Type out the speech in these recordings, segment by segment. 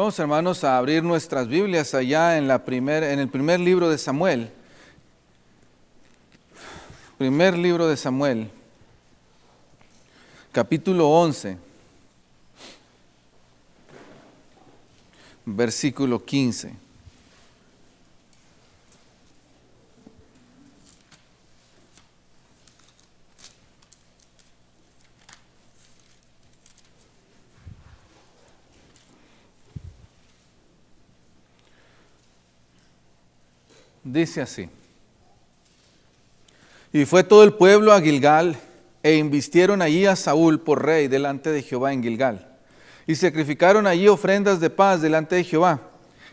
Vamos, hermanos, a abrir nuestras Biblias allá en el primer libro de Samuel. Primer libro de Samuel, capítulo 11, versículo 15. Dice así: Y fue todo el pueblo a Gilgal, e invistieron allí a Saúl por rey delante de Jehová en Gilgal. Y sacrificaron allí ofrendas de paz delante de Jehová.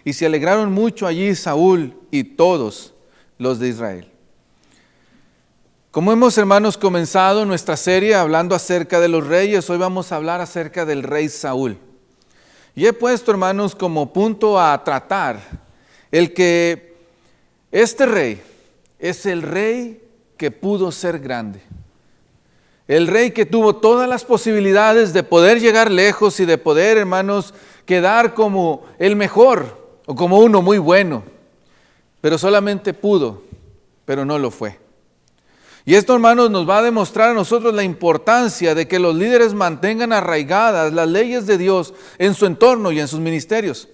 Y se alegraron mucho allí Saúl y todos los de Israel. Como hemos, hermanos, comenzado nuestra serie hablando acerca de los reyes, hoy vamos a hablar acerca del rey Saúl. Y he puesto, hermanos, como punto a tratar el que este rey es el rey que pudo ser grande. El rey que tuvo todas las posibilidades de poder llegar lejos y de poder, hermanos, quedar como el mejor o como uno muy bueno. Pero solamente pudo, pero no lo fue. Y esto, hermanos, nos va a demostrar a nosotros la importancia de que los líderes mantengan arraigadas las leyes de Dios en su entorno y en sus ministerios.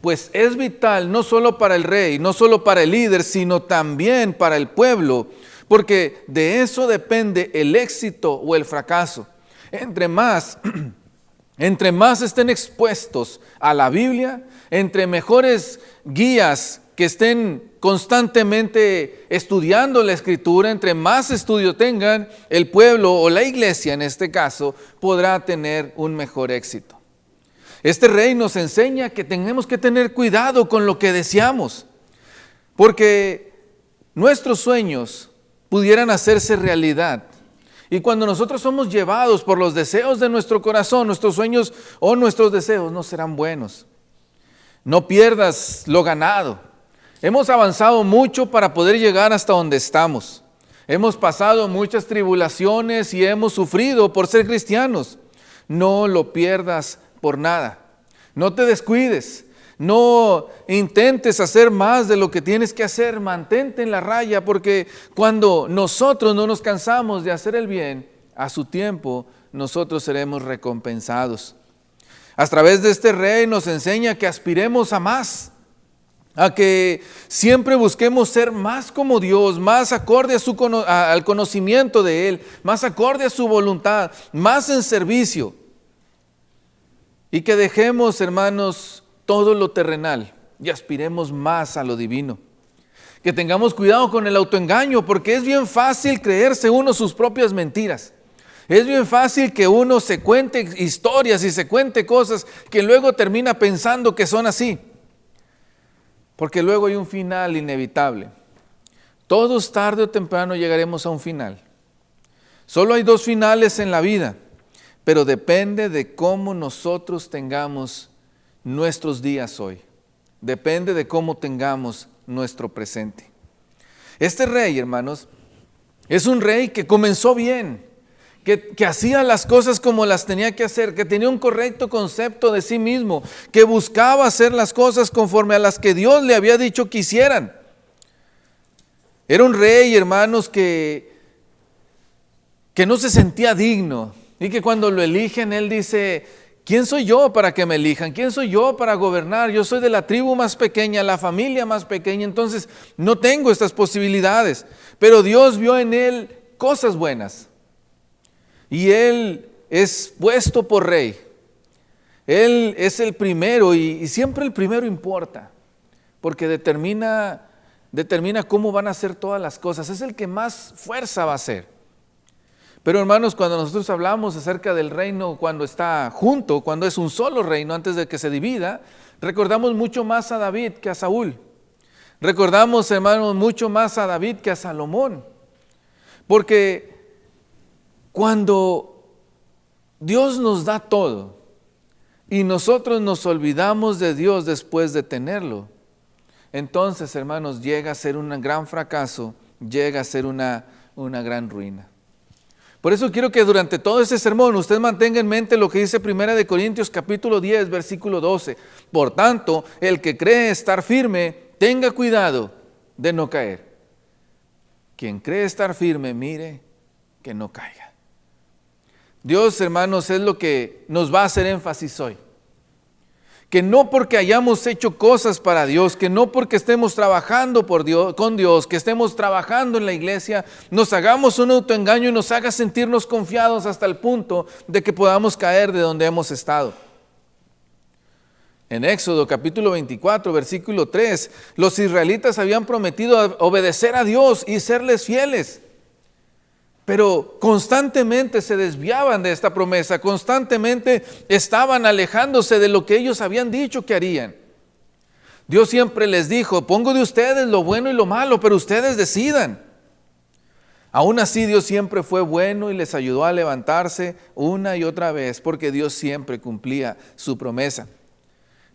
Pues es vital no solo para el rey, no solo para el líder, sino también para el pueblo, porque de eso depende el éxito o el fracaso. Entre más estén expuestos a la Biblia, entre mejores guías que estén constantemente estudiando la Escritura, entre más estudio tengan, el pueblo o la iglesia en este caso podrá tener un mejor éxito. Este rey nos enseña que tenemos que tener cuidado con lo que deseamos, porque nuestros sueños pudieran hacerse realidad. Y cuando nosotros somos llevados por los deseos de nuestro corazón, nuestros sueños o nuestros deseos no serán buenos. No pierdas lo ganado. Hemos avanzado mucho para poder llegar hasta donde estamos. Hemos pasado muchas tribulaciones y hemos sufrido por ser cristianos. No lo pierdas por nada. No te descuides. No intentes hacer más de lo que tienes que hacer. Mantente en la raya, porque cuando nosotros no nos cansamos de hacer el bien, a su tiempo nosotros seremos recompensados. A través de este rey nos enseña que aspiremos a más, a que siempre busquemos ser más como Dios, más acorde al conocimiento de Él, más acorde a su voluntad, más en servicio. Y que dejemos, hermanos, todo lo terrenal y aspiremos más a lo divino. Que tengamos cuidado con el autoengaño, porque es bien fácil creerse uno sus propias mentiras. Es bien fácil que uno se cuente historias y se cuente cosas que luego termina pensando que son así. Porque luego hay un final inevitable. Todos tarde o temprano llegaremos a un final. Solo hay dos finales en la vida, pero depende de cómo nosotros tengamos nuestros días hoy. Depende de cómo tengamos nuestro presente. Este rey, hermanos, es un rey que comenzó bien, que hacía las cosas como las tenía que hacer, que tenía un correcto concepto de sí mismo, que buscaba hacer las cosas conforme a las que Dios le había dicho que hicieran. Era un rey, hermanos, que no se sentía digno y que cuando lo eligen, él dice: ¿quién soy yo para que me elijan? ¿Quién soy yo para gobernar? Yo soy de la tribu más pequeña, la familia más pequeña, entonces no tengo estas posibilidades. Pero Dios vio en él cosas buenas. Y él es puesto por rey. Él es el primero y siempre el primero importa, porque determina cómo van a ser todas las cosas. Es el que más fuerza va a hacer. Pero, hermanos, cuando nosotros hablamos acerca del reino, cuando está junto, cuando es un solo reino antes de que se divida, recordamos mucho más a David que a Saúl. Recordamos, hermanos, mucho más a David que a Salomón. Porque cuando Dios nos da todo y nosotros nos olvidamos de Dios después de tenerlo, entonces, hermanos, llega a ser un gran fracaso, llega a ser una gran ruina. Por eso quiero que durante todo este sermón usted mantenga en mente lo que dice 1 Corintios capítulo 10, versículo 12. Por tanto, el que cree estar firme, tenga cuidado de no caer. Quien cree estar firme, mire que no caiga. Dios, hermanos, es lo que nos va a hacer énfasis hoy. Que no porque hayamos hecho cosas para Dios, que no porque estemos trabajando con Dios, que estemos trabajando en la iglesia, nos hagamos un autoengaño y nos haga sentirnos confiados hasta el punto de que podamos caer de donde hemos estado. En Éxodo capítulo 24, versículo 3, los israelitas habían prometido obedecer a Dios y serles fieles. Pero constantemente se desviaban de esta promesa, constantemente estaban alejándose de lo que ellos habían dicho que harían. Dios siempre les dijo, pongo de ustedes lo bueno y lo malo, pero ustedes decidan. Aún así Dios siempre fue bueno y les ayudó a levantarse una y otra vez, porque Dios siempre cumplía su promesa.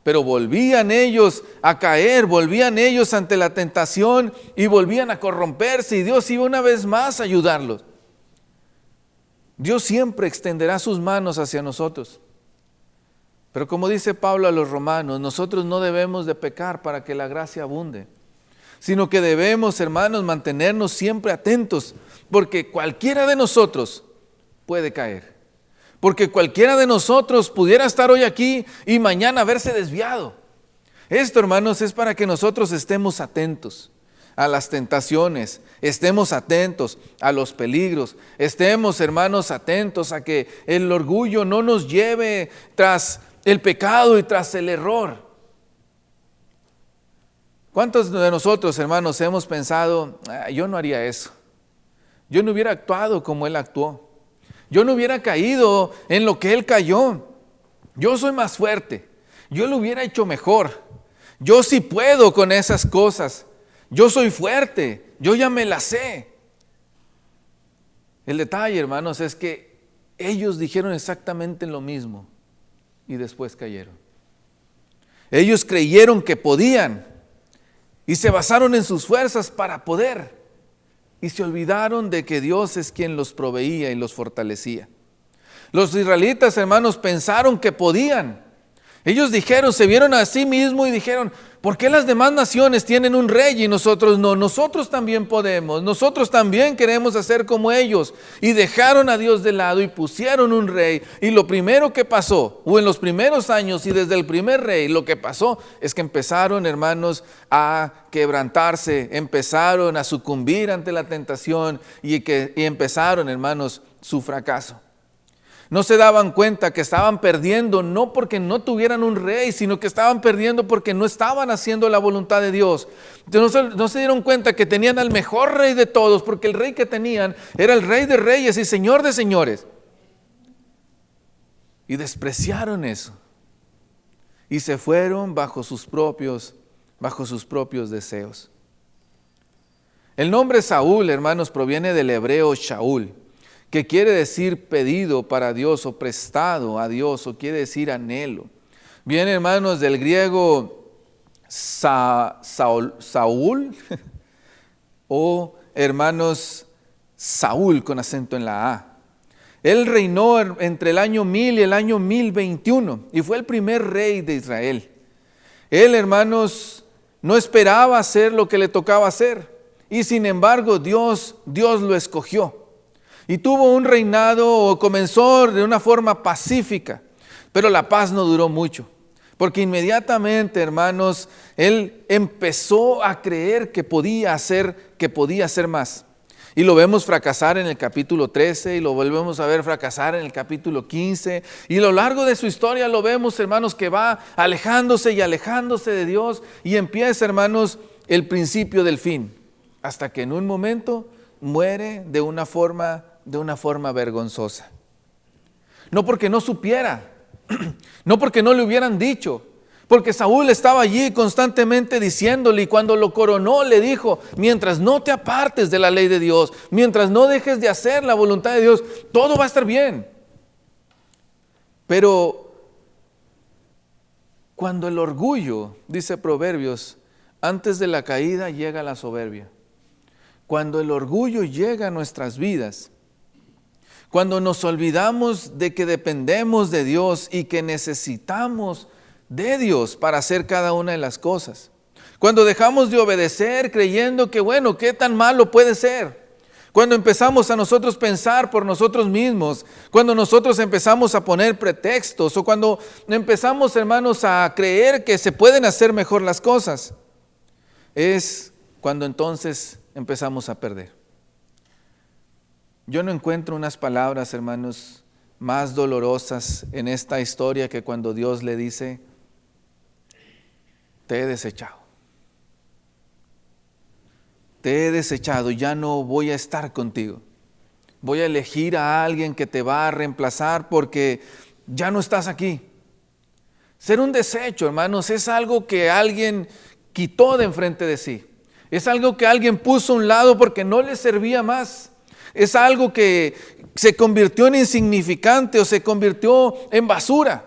Pero volvían ellos a caer, volvían ellos ante la tentación y volvían a corromperse, y Dios iba una vez más a ayudarlos. Dios siempre extenderá sus manos hacia nosotros. Pero como dice Pablo a los romanos, nosotros no debemos de pecar para que la gracia abunde, sino que debemos, hermanos, mantenernos siempre atentos, porque cualquiera de nosotros puede caer. Porque cualquiera de nosotros pudiera estar hoy aquí y mañana haberse desviado. Esto, hermanos, es para que nosotros estemos atentos a las tentaciones, estemos atentos a los peligros, estemos, hermanos, atentos a que el orgullo no nos lleve tras el pecado y tras el error. ¿Cuántos de nosotros, hermanos, hemos pensado, yo no haría eso? Yo no hubiera actuado como él actuó. Yo no hubiera caído en lo que él cayó. Yo soy más fuerte. Yo lo hubiera hecho mejor. Yo sí puedo con esas cosas. Yo soy fuerte, yo ya me la sé. El detalle, hermanos, es que ellos dijeron exactamente lo mismo y después cayeron. Ellos creyeron que podían y se basaron en sus fuerzas para poder y se olvidaron de que Dios es quien los proveía y los fortalecía. Los israelitas, hermanos, pensaron que podían. Ellos dijeron, se vieron a sí mismos y dijeron, ¿por qué las demás naciones tienen un rey y nosotros no? Nosotros también podemos, nosotros también queremos hacer como ellos. Y dejaron a Dios de lado y pusieron un rey. Y lo primero que pasó, o en los primeros años y desde el primer rey, lo que pasó es que empezaron, hermanos, a quebrantarse, empezaron a sucumbir ante la tentación y empezaron, hermanos, su fracaso. No se daban cuenta que estaban perdiendo no porque no tuvieran un rey, sino que estaban perdiendo porque no estaban haciendo la voluntad de Dios. No se dieron cuenta que tenían al mejor rey de todos, porque el rey que tenían era el rey de reyes y señor de señores. Y despreciaron eso. Y se fueron bajo sus propios deseos. El nombre Saúl, hermanos, proviene del hebreo Shaul, que quiere decir pedido para Dios o prestado a Dios, o quiere decir anhelo. Viene, hermanos, del griego Saúl o, hermanos, Saúl con acento en la A. Él reinó entre el año 1000 y el año 1021 y fue el primer rey de Israel. Él, hermanos, no esperaba hacer lo que le tocaba hacer y sin embargo Dios lo escogió. Y tuvo un reinado, o comenzó de una forma pacífica, pero la paz no duró mucho, porque inmediatamente, hermanos, él empezó a creer que podía hacer más. Y lo vemos fracasar en el capítulo 13, y lo volvemos a ver fracasar en el capítulo 15, y a lo largo de su historia lo vemos, hermanos, que va alejándose y alejándose de Dios, y empieza, hermanos, el principio del fin, hasta que en un momento muere de una forma vergonzosa. No porque no supiera, no porque no le hubieran dicho, porque Saúl estaba allí constantemente diciéndole, y cuando lo coronó le dijo, mientras no te apartes de la ley de Dios, mientras no dejes de hacer la voluntad de Dios, todo va a estar bien. Pero cuando el orgullo, dice Proverbios, antes de la caída llega la soberbia. Cuando el orgullo llega a nuestras vidas, Cuando nos olvidamos de que dependemos de Dios y que necesitamos de Dios para hacer cada una de las cosas. Cuando dejamos de obedecer creyendo que, bueno, ¿qué tan malo puede ser? Cuando empezamos a nosotros pensar por nosotros mismos, cuando nosotros empezamos a poner pretextos o cuando empezamos, hermanos, a creer que se pueden hacer mejor las cosas, es cuando entonces empezamos a perder. Yo no encuentro unas palabras, hermanos, más dolorosas en esta historia que cuando Dios le dice: te he desechado. Te he desechado, ya no voy a estar contigo. Voy a elegir a alguien que te va a reemplazar porque ya no estás aquí. Ser un desecho, hermanos, es algo que alguien quitó de enfrente de sí. Es algo que alguien puso a un lado porque no le servía más. Es algo que se convirtió en insignificante o se convirtió en basura.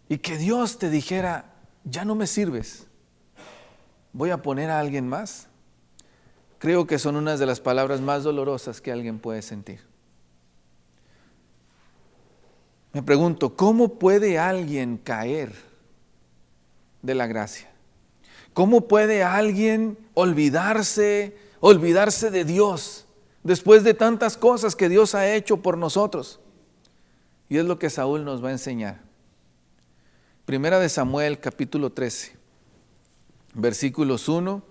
Y que Dios te dijera: ya no me sirves, voy a poner a alguien más. Creo que son unas de las palabras más dolorosas que alguien puede sentir. Me pregunto, ¿cómo puede alguien caer de la gracia? ¿Cómo puede alguien olvidarse de Dios después de tantas cosas que Dios ha hecho por nosotros? Y es lo que Saúl nos va a enseñar. Primera de Samuel, capítulo 13, versículos 1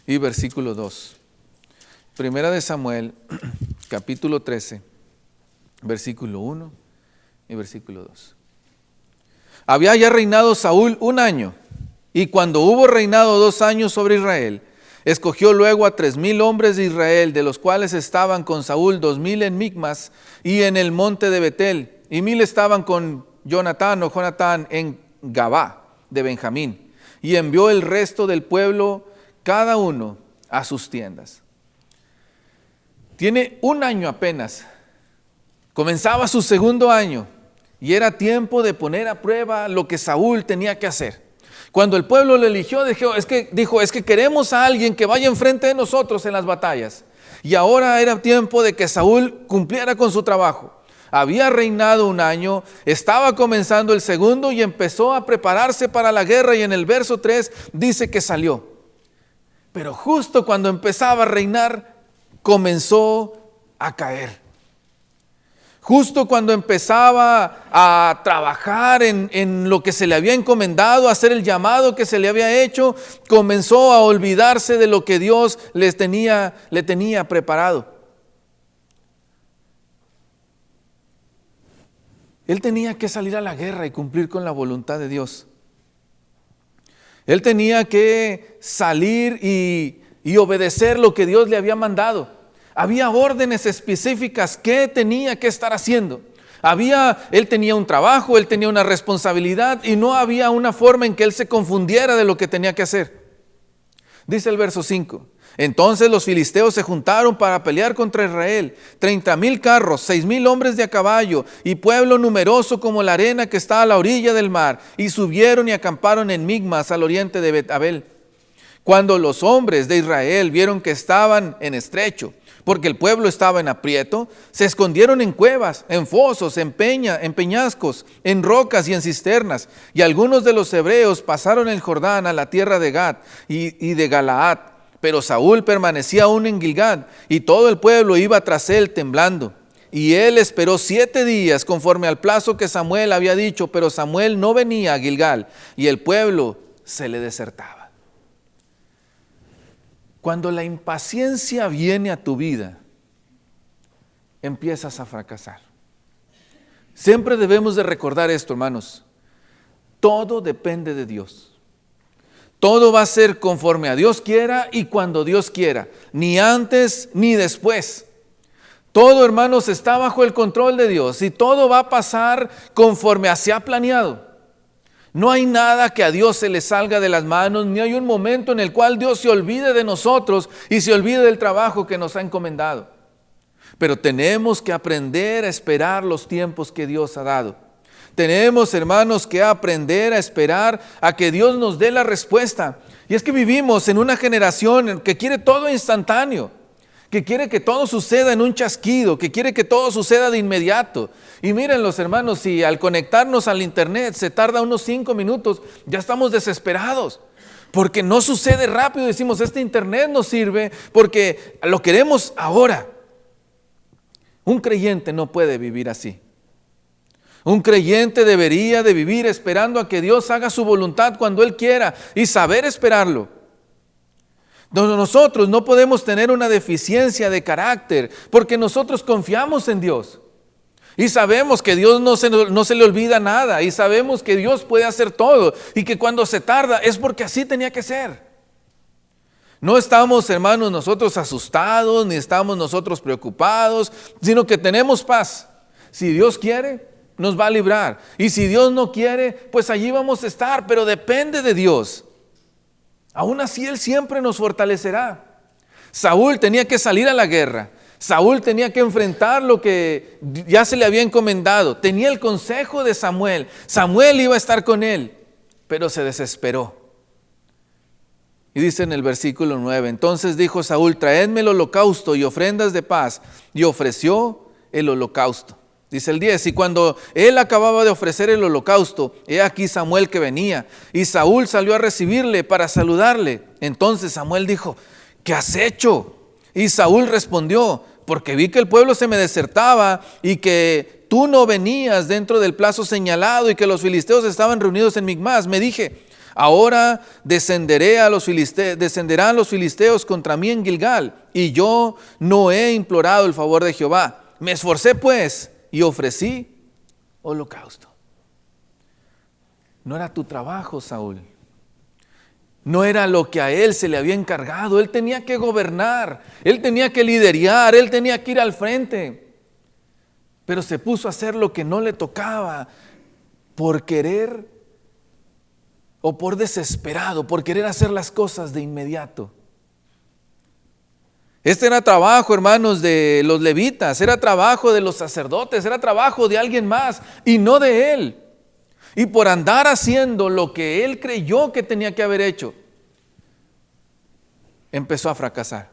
y versículo 2. Primera de Samuel, capítulo 13, versículo 1 y versículo 2. Había ya reinado Saúl 1 año, y cuando hubo reinado 2 años sobre Israel, escogió luego a 3,000 hombres de Israel, de los cuales estaban con Saúl 2,000 en Micmas y en el monte de Betel, y 1,000 estaban con Jonatán en Gabá de Benjamín, y envió el resto del pueblo, cada uno a sus tiendas. Tiene 1 año apenas, comenzaba su 2º año, y era tiempo de poner a prueba lo que Saúl tenía que hacer. Cuando el pueblo lo eligió, dijo, es que queremos a alguien que vaya enfrente de nosotros en las batallas. Y ahora era tiempo de que Saúl cumpliera con su trabajo. Había reinado 1 año, estaba comenzando el 2º y empezó a prepararse para la guerra, y en el verso 3 dice que salió. Pero justo cuando empezaba a reinar, comenzó a caer. Justo cuando empezaba a trabajar en lo que se le había encomendado, a hacer el llamado que se le había hecho, comenzó a olvidarse de lo que Dios le tenía preparado. Él tenía que salir a la guerra y cumplir con la voluntad de Dios. Él tenía que salir y obedecer lo que Dios le había mandado. Había órdenes específicas que tenía que estar haciendo. Él tenía un trabajo, él tenía una responsabilidad, y no había una forma en que él se confundiera de lo que tenía que hacer. Dice el verso 5: entonces los filisteos se juntaron para pelear contra Israel, 30,000 carros, 6,000 hombres de a caballo, y pueblo numeroso como la arena que está a la orilla del mar, y subieron y acamparon en Migmas, al oriente de Bet-abel. Cuando los hombres de Israel vieron que estaban en estrecho, porque el pueblo estaba en aprieto, se escondieron en cuevas, en fosos, en peñascos, en rocas y en cisternas. Y algunos de los hebreos pasaron el Jordán a la tierra de Gad y de Galaad. Pero Saúl permanecía aún en Gilgal, y todo el pueblo iba tras él temblando. Y él esperó 7 días conforme al plazo que Samuel había dicho, pero Samuel no venía a Gilgal, y el pueblo se le desertaba. Cuando la impaciencia viene a tu vida, empiezas a fracasar. Siempre debemos de recordar esto, hermanos. Todo depende de Dios. Todo va a ser conforme a Dios quiera y cuando Dios quiera, ni antes ni después. Todo, hermanos, está bajo el control de Dios y todo va a pasar conforme se ha planeado. No hay nada que a Dios se le salga de las manos, ni hay un momento en el cual Dios se olvide de nosotros y se olvide del trabajo que nos ha encomendado. Pero tenemos que aprender a esperar los tiempos que Dios ha dado. Tenemos, hermanos, que aprender a esperar a que Dios nos dé la respuesta. Y es que vivimos en una generación que quiere todo instantáneo, que quiere que todo suceda en un chasquido, que quiere que todo suceda de inmediato. Y miren los hermanos, si al conectarnos al internet se tarda unos 5 minutos, ya estamos desesperados, porque no sucede rápido. Decimos, este internet no sirve porque lo queremos ahora. Un creyente no puede vivir así. Un creyente debería de vivir esperando a que Dios haga su voluntad cuando Él quiera y saber esperarlo. Nosotros no podemos tener una deficiencia de carácter porque nosotros confiamos en Dios y sabemos que Dios no se le olvida nada, y sabemos que Dios puede hacer todo y que cuando se tarda es porque así tenía que ser. No estamos, hermanos, nosotros asustados, ni estamos nosotros preocupados, sino que tenemos paz. Si Dios quiere, nos va a librar, y si Dios no quiere, pues allí vamos a estar, pero depende de Dios. Aún así Él siempre nos fortalecerá. Saúl tenía que salir a la guerra. Saúl tenía que enfrentar lo que ya se le había encomendado. Tenía el consejo de Samuel. Samuel iba a estar con él, pero se desesperó. Y dice en el versículo 9, entonces dijo Saúl, traedme el holocausto y ofrendas de paz. Y ofreció el holocausto. Dice el 10, y cuando él acababa de ofrecer el holocausto, he aquí Samuel que venía, y Saúl salió a recibirle para saludarle. Entonces Samuel dijo, ¿qué has hecho? Y Saúl respondió, porque vi que el pueblo se me desertaba y que tú no venías dentro del plazo señalado y que los filisteos estaban reunidos en Micmas. Me dije, ahora descenderán los filisteos contra mí en Gilgal, y yo no he implorado el favor de Jehová. Me esforcé pues y ofrecí holocausto. No era tu trabajo, Saúl. No era lo que a él se le había encargado. Él tenía que gobernar, él tenía que liderar, él tenía que ir al frente. Pero se puso a hacer lo que no le tocaba por querer o por desesperado, por querer hacer las cosas de inmediato. Este era trabajo, hermanos, de los levitas, era trabajo de los sacerdotes, era trabajo de alguien más y no de él. Y por andar haciendo lo que él creyó que tenía que haber hecho, empezó a fracasar.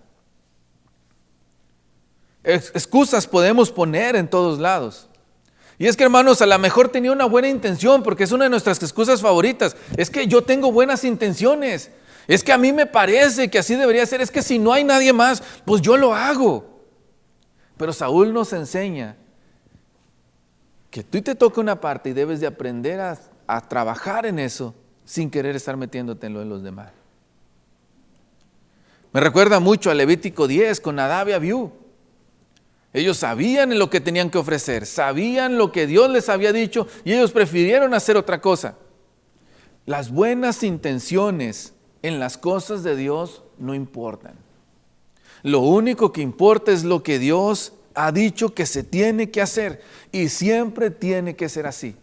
Excusas podemos poner en todos lados. Y es que, hermanos, a lo mejor tenía una buena intención, porque es una de nuestras excusas favoritas. Es que yo tengo buenas intenciones. Es que a mí me parece que así debería ser. Es que si no hay nadie más, pues yo lo hago. Pero Saúl nos enseña que tú te toca una parte y debes de aprender a trabajar en eso sin querer estar metiéndote en lo de los demás. Me recuerda mucho a Levítico 10 con Nadab y Abiú. Ellos sabían en lo que tenían que ofrecer, sabían lo que Dios les había dicho y ellos prefirieron hacer otra cosa. Las buenas intenciones en las cosas de Dios no importan. Lo único que importa es lo que Dios ha dicho que se tiene que hacer y siempre tiene que ser así.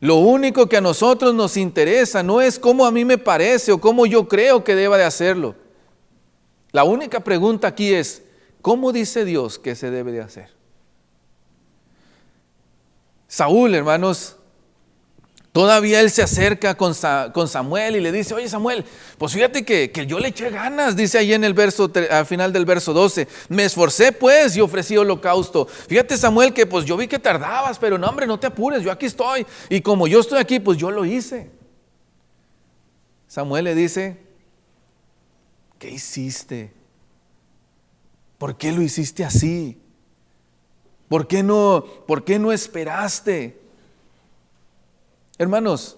Lo único que a nosotros nos interesa no es cómo a mí me parece o cómo yo creo que deba de hacerlo. La única pregunta aquí es, ¿cómo dice Dios que se debe de hacer? Saúl, hermanos, todavía él se acerca con Samuel y le dice, oye Samuel, pues fíjate que yo le eché ganas, dice ahí en el verso, al final del verso 12, me esforcé pues y ofrecí holocausto. Fíjate Samuel que pues yo vi que tardabas, pero no hombre, no te apures, yo aquí estoy. Y como yo estoy aquí, pues yo lo hice. Samuel le dice, ¿qué hiciste? ¿Por qué lo hiciste así? ¿Por qué no esperaste? Hermanos,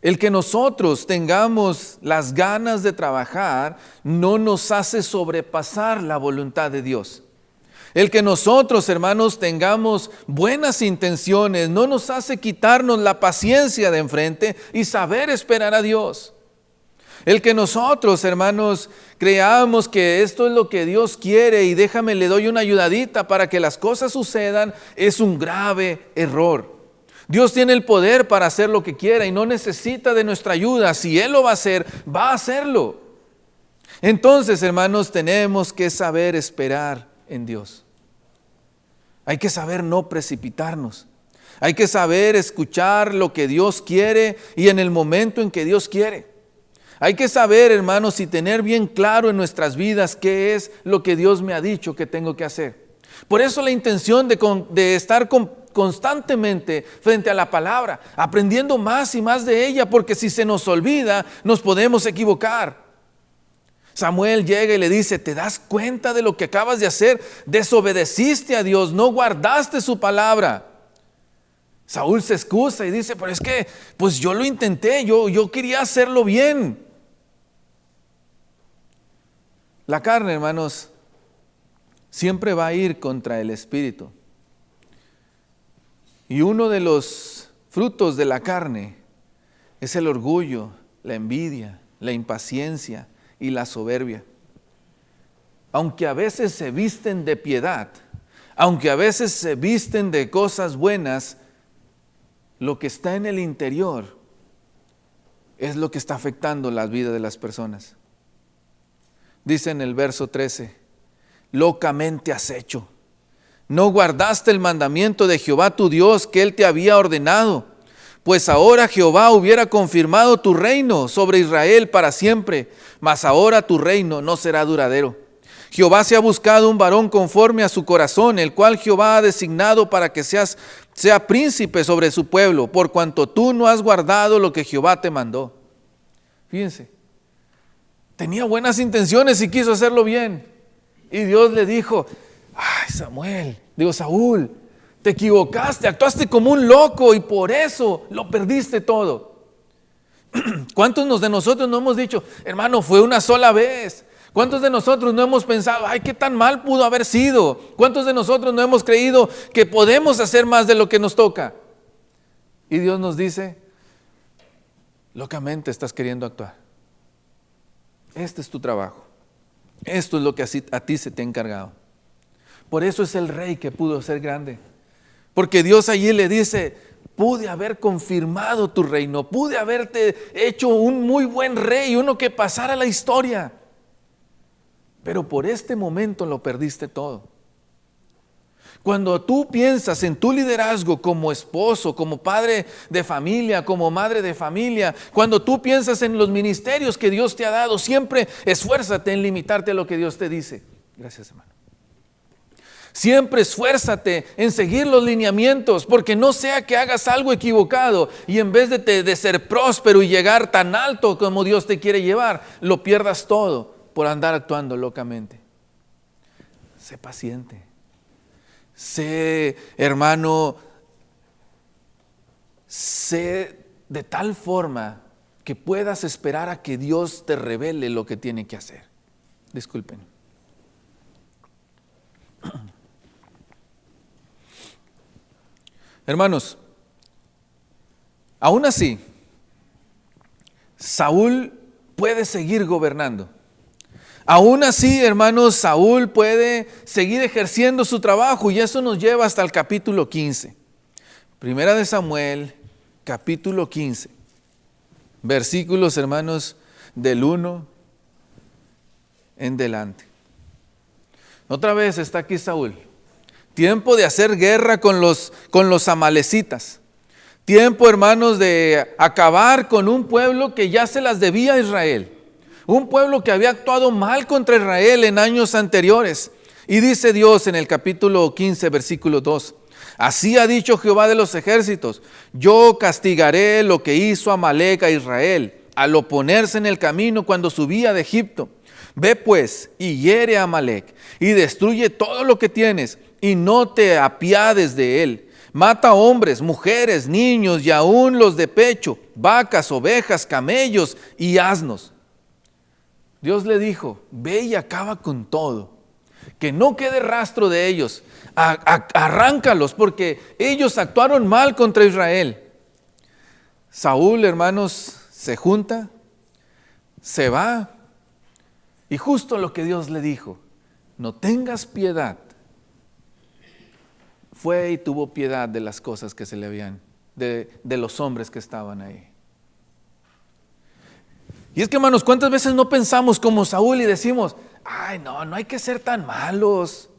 el que nosotros tengamos las ganas de trabajar no nos hace sobrepasar la voluntad de Dios. El que nosotros, hermanos, tengamos buenas intenciones no nos hace quitarnos la paciencia de enfrente y saber esperar a Dios. El que nosotros, hermanos, creamos que esto es lo que Dios quiere y déjame, le doy una ayudadita para que las cosas sucedan, es un grave error. Dios tiene el poder para hacer lo que quiera y no necesita de nuestra ayuda. Si Él lo va a hacer, va a hacerlo. Entonces, hermanos, tenemos que saber esperar en Dios. Hay que saber no precipitarnos. Hay que saber escuchar lo que Dios quiere y en el momento en que Dios quiere. Hay que saber, hermanos, y tener bien claro en nuestras vidas qué es lo que Dios me ha dicho que tengo que hacer. Por eso la intención de estar constantemente frente a la palabra, aprendiendo más y más de ella, porque si se nos olvida, nos podemos equivocar. Samuel llega y le dice: ¿te das cuenta de lo que acabas de hacer? Desobedeciste a Dios, no guardaste su palabra. Saúl se excusa y dice: pero es que pues yo lo intenté, yo quería hacerlo bien. La carne, hermanos, siempre va a ir contra el espíritu. Y uno de los frutos de la carne es el orgullo, la envidia, la impaciencia y la soberbia. Aunque a veces se visten de piedad, aunque a veces se visten de cosas buenas, lo que está en el interior es lo que está afectando la vida de las personas. Dice en el verso 13: locamente has hecho. No guardaste el mandamiento de Jehová tu Dios que Él te había ordenado. Pues ahora Jehová hubiera confirmado tu reino sobre Israel para siempre, mas ahora tu reino no será duradero. Jehová se ha buscado un varón conforme a su corazón, el cual Jehová ha designado para que sea príncipe sobre su pueblo, por cuanto tú no has guardado lo que Jehová te mandó. Fíjense, tenía buenas intenciones y quiso hacerlo bien. Y Dios le dijo: ay, Saúl, te equivocaste, actuaste como un loco y por eso lo perdiste todo. ¿Cuántos de nosotros no hemos dicho: hermano, fue una sola vez? ¿Cuántos de nosotros no hemos pensado: ay, qué tan mal pudo haber sido? ¿Cuántos de nosotros no hemos creído que podemos hacer más de lo que nos toca? Y Dios nos dice: locamente estás queriendo actuar. Este es tu trabajo. Esto es lo que a ti se te ha encargado. Por eso es el rey que pudo ser grande. Porque Dios allí le dice: pude haber confirmado tu reino, pude haberte hecho un muy buen rey, uno que pasara la historia. Pero por este momento lo perdiste todo. Cuando tú piensas en tu liderazgo como esposo, como padre de familia, como madre de familia, cuando tú piensas en los ministerios que Dios te ha dado, siempre esfuérzate en limitarte a lo que Dios te dice. Gracias, hermano. Siempre esfuérzate en seguir los lineamientos, porque no sea que hagas algo equivocado y en vez de ser próspero y llegar tan alto como Dios te quiere llevar, lo pierdas todo por andar actuando locamente. Sé paciente. Sé, hermano, sé de tal forma que puedas esperar a que Dios te revele lo que tiene que hacer. Disculpen. Hermanos, aún así, Saúl puede seguir gobernando. Aún así, hermanos, Saúl puede seguir ejerciendo su trabajo y eso nos lleva hasta el capítulo 15. Primera de Samuel, capítulo 15. Versículos, hermanos, del 1 en delante. Otra vez está aquí Saúl. Tiempo de hacer guerra con los amalecitas. Tiempo, hermanos, de acabar con un pueblo que ya se las debía a Israel. Un pueblo que había actuado mal contra Israel en años anteriores. Y dice Dios en el capítulo 15, versículo 2. Así ha dicho Jehová de los ejércitos: yo castigaré lo que hizo Amalec a Israel al oponerse en el camino cuando subía de Egipto. Ve pues y hiere a Amalec y destruye todo lo que tienes y no te apiades de él. Mata hombres, mujeres, niños y aún los de pecho, vacas, ovejas, camellos y asnos. Dios le dijo: ve y acaba con todo, que no quede rastro de ellos, arráncalos porque ellos actuaron mal contra Israel. Saúl, hermanos, se junta, se va y justo lo que Dios le dijo: no tengas piedad. Fue y tuvo piedad de las cosas que se le habían, de los hombres que estaban ahí. Y es que, hermanos, ¿cuántas veces no pensamos como Saúl y decimos: ay, no hay que ser tan malos?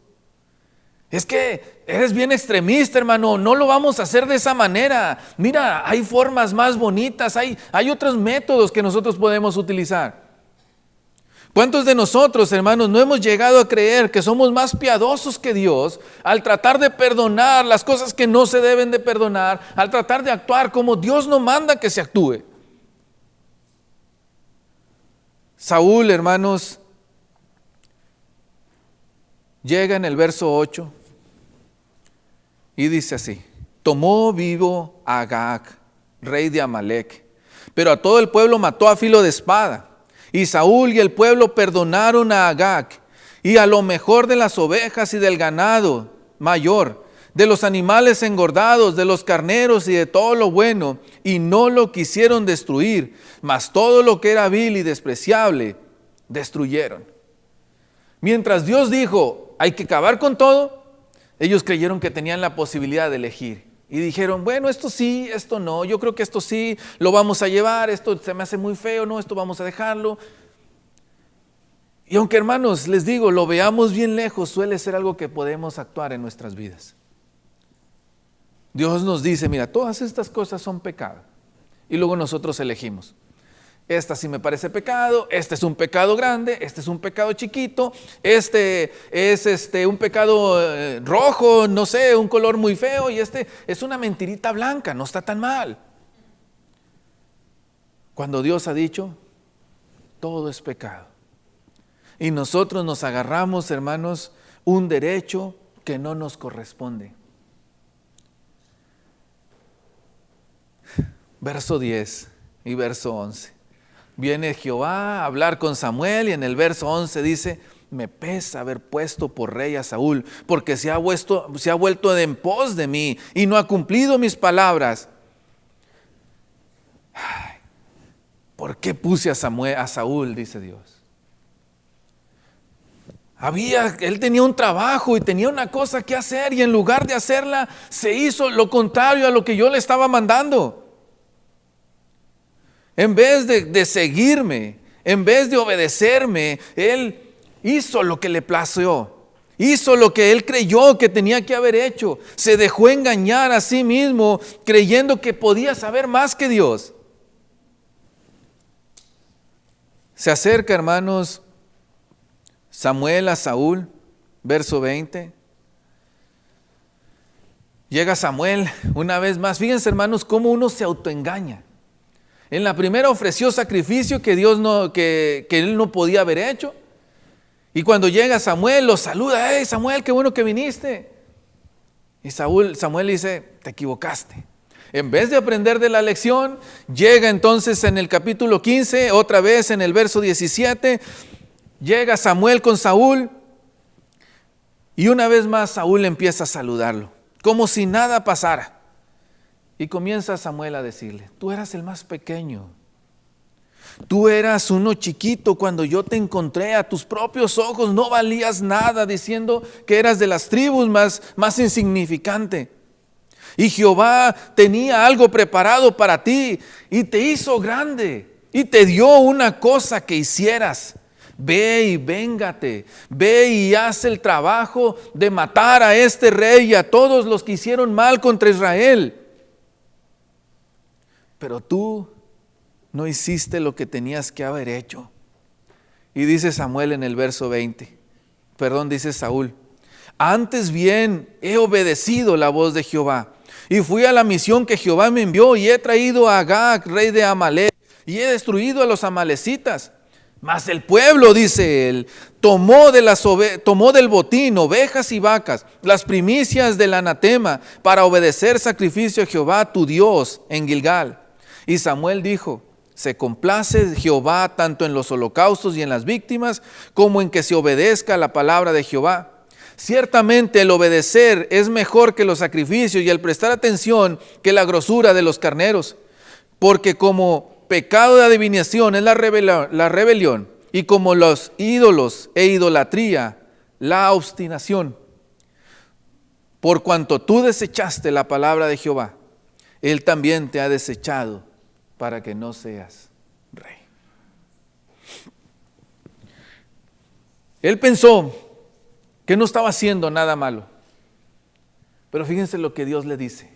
Es que eres bien extremista, hermano, no lo vamos a hacer de esa manera. Mira, hay formas más bonitas, hay otros métodos que nosotros podemos utilizar. ¿Cuántos de nosotros, hermanos, no hemos llegado a creer que somos más piadosos que Dios al tratar de perdonar las cosas que no se deben de perdonar, al tratar de actuar como Dios nos manda que se actúe? Saúl, hermanos, llega en el verso 8 y dice así: tomó vivo a Agag, rey de Amalec, pero a todo el pueblo mató a filo de espada. Y Saúl y el pueblo perdonaron a Agag, y a lo mejor de las ovejas y del ganado mayor, de los animales engordados, de los carneros y de todo lo bueno, y no lo quisieron destruir, mas todo lo que era vil y despreciable destruyeron. Mientras Dios dijo, hay que acabar con todo, ellos creyeron que tenían la posibilidad de elegir. Y dijeron, bueno, esto sí, esto no, yo creo que esto sí, lo vamos a llevar, esto se me hace muy feo, no, esto vamos a dejarlo. Y aunque, hermanos, les digo, lo veamos bien lejos, suele ser algo que podemos actuar en nuestras vidas. Dios nos dice, mira, todas estas cosas son pecado. Y luego nosotros elegimos. Esta sí me parece pecado, este es un pecado grande, este es un pecado chiquito, este es un pecado rojo, no sé, un color muy feo, y este es una mentirita blanca, no está tan mal. Cuando Dios ha dicho, todo es pecado. Y nosotros nos agarramos, hermanos, un derecho que no nos corresponde. Verso 10 y verso 11. Viene Jehová a hablar con Samuel y en el verso 11 dice, me pesa haber puesto por rey a Saúl, porque se ha vuelto en pos de mí y no ha cumplido mis palabras. Ay, ¿por qué puse a Saúl? Dice Dios. Él tenía un trabajo y tenía una cosa que hacer, y en lugar de hacerla, se hizo lo contrario a lo que yo le estaba mandando. En vez de seguirme, en vez de obedecerme, él hizo lo que le plació. Hizo lo que él creyó que tenía que haber hecho. Se dejó engañar a sí mismo, creyendo que podía saber más que Dios. Se acerca, hermanos, Samuel a Saúl, verso 20. Llega Samuel una vez más. Fíjense, hermanos, cómo uno se autoengaña. En la primera ofreció sacrificio que él no podía haber hecho. Y cuando llega Samuel, lo saluda. ¡Hey, Samuel, qué bueno que viniste! Y Samuel dice, te equivocaste. En vez de aprender de la lección, llega entonces en el capítulo 15, otra vez en el verso 17, llega Samuel con Saúl. Y una vez más Saúl empieza a saludarlo, como si nada pasara. Y comienza Samuel a decirle, tú eras el más pequeño. Tú eras uno chiquito cuando yo te encontré, a tus propios ojos no valías nada, diciendo que eras de las tribus más insignificante. Y Jehová tenía algo preparado para ti y te hizo grande y te dio una cosa que hicieras. Ve y véngate, ve y haz el trabajo de matar a este rey y a todos los que hicieron mal contra Israel. Pero tú no hiciste lo que tenías que haber hecho. Y dice Samuel en el verso 20, dice Saúl, antes bien he obedecido la voz de Jehová y fui a la misión que Jehová me envió y he traído a Agag, rey de Amalec, y he destruido a los amalecitas. Mas el pueblo, dice él, tomó del botín ovejas y vacas, las primicias del anatema, para obedecer sacrificio a Jehová tu Dios en Gilgal. Y Samuel dijo, se complace Jehová tanto en los holocaustos y en las víctimas, como en que se obedezca la palabra de Jehová. Ciertamente el obedecer es mejor que los sacrificios y el prestar atención que la grosura de los carneros, porque como pecado de adivinación es la rebelión, y como los ídolos e idolatría, la obstinación. Por cuanto tú desechaste la palabra de Jehová, Él también te ha desechado para que no seas rey. Él pensó que no estaba haciendo nada malo. Pero fíjense lo que Dios le dice.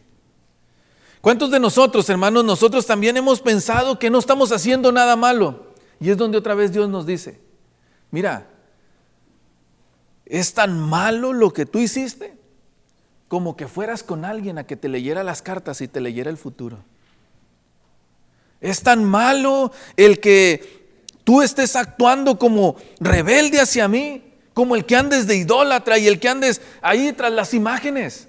¿Cuántos de nosotros, hermanos, nosotros también hemos pensado que no estamos haciendo nada malo? Y es donde otra vez Dios nos dice, mira, es tan malo lo que tú hiciste como que fueras con alguien a que te leyera las cartas y te leyera el futuro. Es tan malo el que tú estés actuando como rebelde hacia mí, como el que andes de idólatra y el que andes ahí tras las imágenes.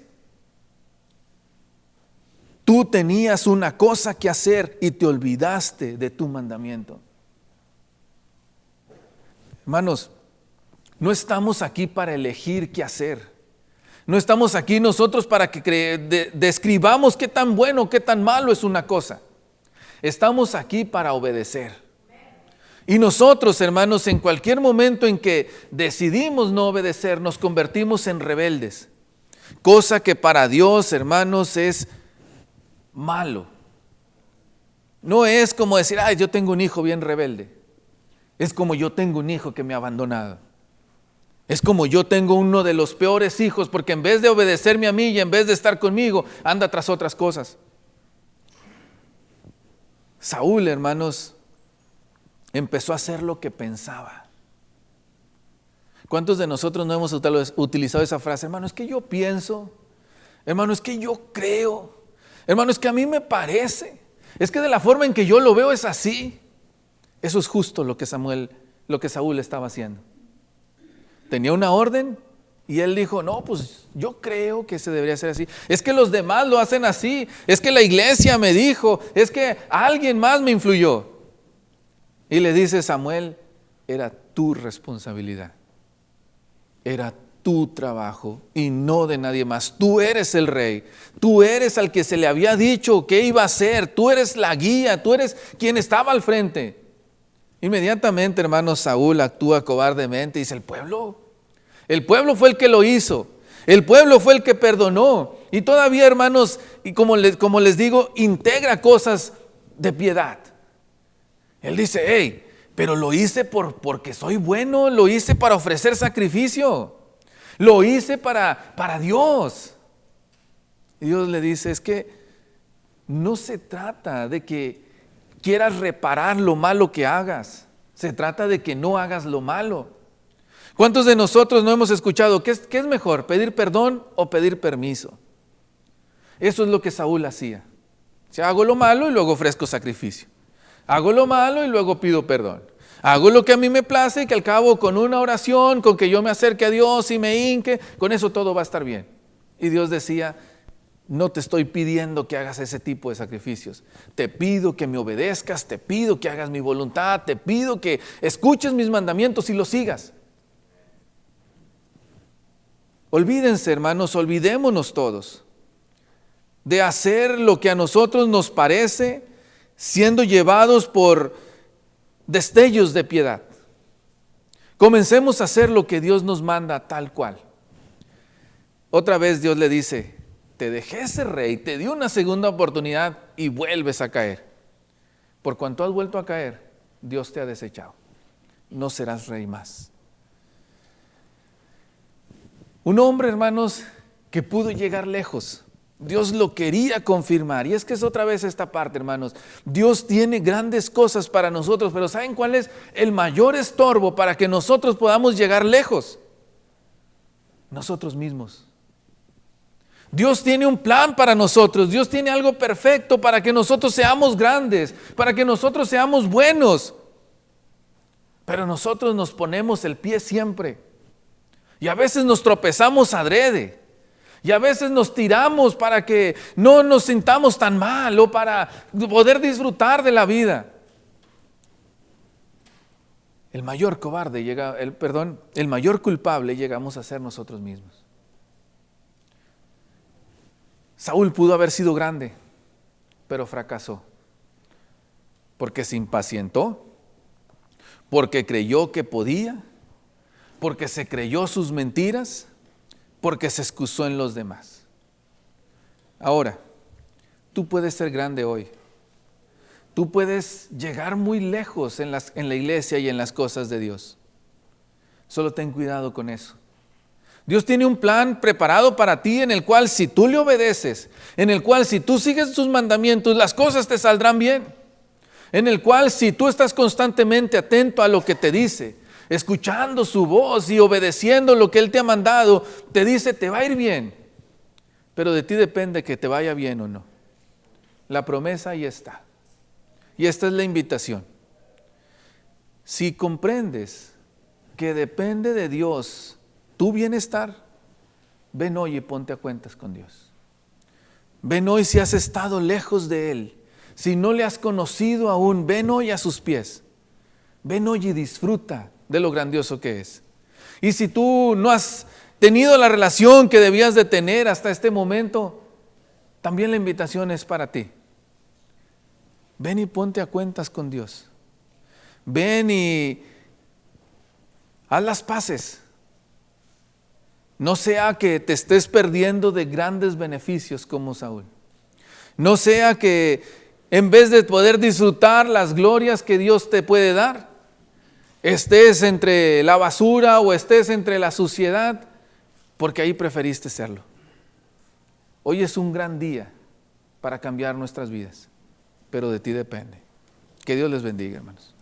Tú tenías una cosa que hacer y te olvidaste de tu mandamiento. Hermanos, no estamos aquí para elegir qué hacer. No estamos aquí nosotros para que describamos qué tan bueno, qué tan malo es una cosa. Estamos aquí para obedecer. Y nosotros, hermanos, en cualquier momento en que decidimos no obedecer, nos convertimos en rebeldes. Cosa que para Dios, hermanos, es malo. No es como decir, ay, yo tengo un hijo bien rebelde. Es como yo tengo un hijo que me ha abandonado. Es como yo tengo uno de los peores hijos porque en vez de obedecerme a mí y en vez de estar conmigo, anda tras otras cosas. Saúl, hermanos, empezó a hacer lo que pensaba. ¿Cuántos de nosotros no hemos utilizado esa frase? Hermano, es que yo pienso. Hermano, es que yo creo. Hermano, es que a mí me parece. Es que de la forma en que yo lo veo es así. Eso es justo lo que Saúl estaba haciendo. Tenía una orden y él dijo, no, pues yo creo que se debería hacer así. Es que los demás lo hacen así. Es que la iglesia me dijo. Es que alguien más me influyó. Y le dice Samuel, era tu responsabilidad. Era tu trabajo y no de nadie más. Tú eres el rey. Tú eres al que se le había dicho qué iba a hacer. Tú eres la guía. Tú eres quien estaba al frente. Inmediatamente, hermano, Saúl actúa cobardemente y dice, el pueblo fue el que lo hizo, el pueblo fue el que perdonó y todavía, hermanos, y como les digo, integra cosas de piedad. Él dice, hey, pero lo hice porque soy bueno, lo hice para ofrecer sacrificio, lo hice para Dios. Y Dios le dice, es que no se trata de que quieras reparar lo malo que hagas. Se trata de que no hagas lo malo. ¿Cuántos de nosotros no hemos escuchado qué es mejor, pedir perdón o pedir permiso? Eso es lo que Saúl hacía. O sea, hago lo malo y luego ofrezco sacrificio. Hago lo malo y luego pido perdón. Hago lo que a mí me place y que al cabo con una oración, con que yo me acerque a Dios y me hinque, con eso todo va a estar bien. Y Dios decía, no te estoy pidiendo que hagas ese tipo de sacrificios. Te pido que me obedezcas, te pido que hagas mi voluntad, te pido que escuches mis mandamientos y los sigas. Olvídense, hermanos, olvidémonos todos de hacer lo que a nosotros nos parece, siendo llevados por destellos de piedad. Comencemos a hacer lo que Dios nos manda tal cual. Otra vez Dios le dice, te dejé ser rey, te di una segunda oportunidad y vuelves a caer. Por cuanto has vuelto a caer, Dios te ha desechado. No serás rey más. Un hombre, hermanos, que pudo llegar lejos. Dios lo quería confirmar. Y es que es otra vez esta parte, hermanos. Dios tiene grandes cosas para nosotros, pero ¿saben cuál es el mayor estorbo para que nosotros podamos llegar lejos? Nosotros mismos. Dios tiene un plan para nosotros, Dios tiene algo perfecto para que nosotros seamos grandes, para que nosotros seamos buenos. Pero nosotros nos ponemos el pie siempre. Y a veces nos tropezamos adrede. Y a veces nos tiramos para que no nos sintamos tan mal o para poder disfrutar de la vida. El mayor culpable llegamos a ser nosotros mismos. Saúl pudo haber sido grande, pero fracasó. Porque se impacientó, porque creyó que podía, porque se creyó sus mentiras, porque se excusó en los demás. Ahora, tú puedes ser grande hoy. Tú puedes llegar muy lejos en la iglesia y en las cosas de Dios. Solo ten cuidado con eso. Dios tiene un plan preparado para ti en el cual si tú le obedeces, en el cual si tú sigues sus mandamientos, las cosas te saldrán bien. En el cual si tú estás constantemente atento a lo que te dice, escuchando su voz y obedeciendo lo que Él te ha mandado, te dice, te va a ir bien. Pero de ti depende que te vaya bien o no. La promesa ahí está. Y esta es la invitación. Si comprendes que depende de Dios tu bienestar, ven hoy y ponte a cuentas con Dios. Ven hoy si has estado lejos de Él, si no le has conocido aún, ven hoy a sus pies. Ven hoy y disfruta de lo grandioso que es. Y si tú no has tenido la relación que debías de tener hasta este momento, también la invitación es para ti. Ven y ponte a cuentas con Dios. Ven y haz las paces. No sea que te estés perdiendo de grandes beneficios como Saúl. No sea que en vez de poder disfrutar las glorias que Dios te puede dar, estés entre la basura o estés entre la suciedad, porque ahí preferiste serlo. Hoy es un gran día para cambiar nuestras vidas, pero de ti depende. Que Dios les bendiga, hermanos.